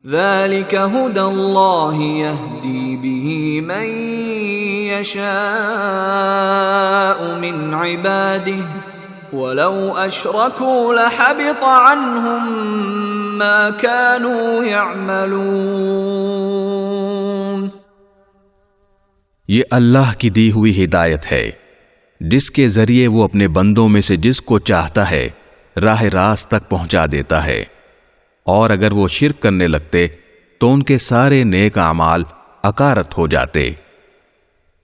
ذلك هدى الله يهدي به من يشاء من عباده ولو أشركوا لحبط عنهم ما كانوا يعملون. یہ اللہ کی دی ہوئی ہدایت ہے جس کے ذریعے وہ اپنے بندوں میں سے جس کو چاہتا ہے راہ راست تک پہنچا دیتا ہے، اور اگر وہ شرک کرنے لگتے تو ان کے سارے نیک اعمال اکارت ہو جاتے.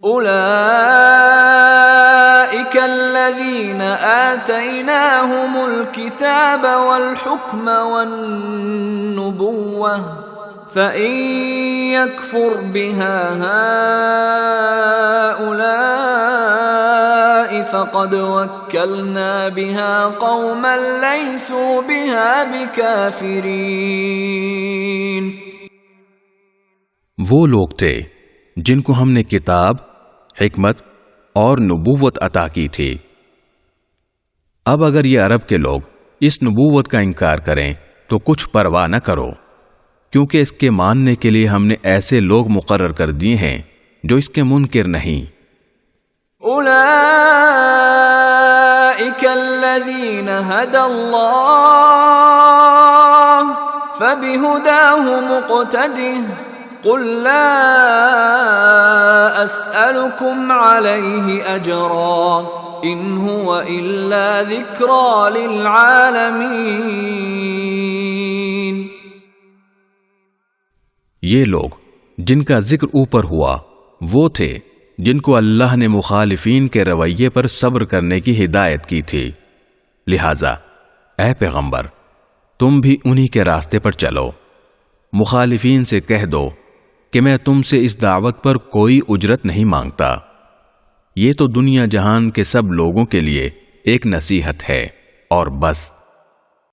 اولئک الذین آتیناہم الکتاب والحکم والنبوة فإن يكفر بها هؤلاء فقد وكلنا بها قوما ليسوا بها بكافرين. وہ لوگ تھے جن کو ہم نے کتاب، حکمت اور نبوت عطا کی تھی. اب اگر یہ عرب کے لوگ اس نبوت کا انکار کریں تو کچھ پرواہ نہ کرو، کیونکہ اس کے ماننے کے لیے ہم نے ایسے لوگ مقرر کر دیے ہیں جو اس کے منکر نہیں. اولئک الذین ھدی اللہ فبہداہ مقتدہ قل لا اسألکم علیہ اجرا ان هو الا ذکری للعالمین. یہ لوگ جن کا ذکر اوپر ہوا وہ تھے جن کو اللہ نے مخالفین کے رویے پر صبر کرنے کی ہدایت کی تھی. لہذا اے پیغمبر تم بھی انہی کے راستے پر چلو. مخالفین سے کہہ دو کہ میں تم سے اس دعوت پر کوئی اجرت نہیں مانگتا، یہ تو دنیا جہان کے سب لوگوں کے لیے ایک نصیحت ہے اور بس.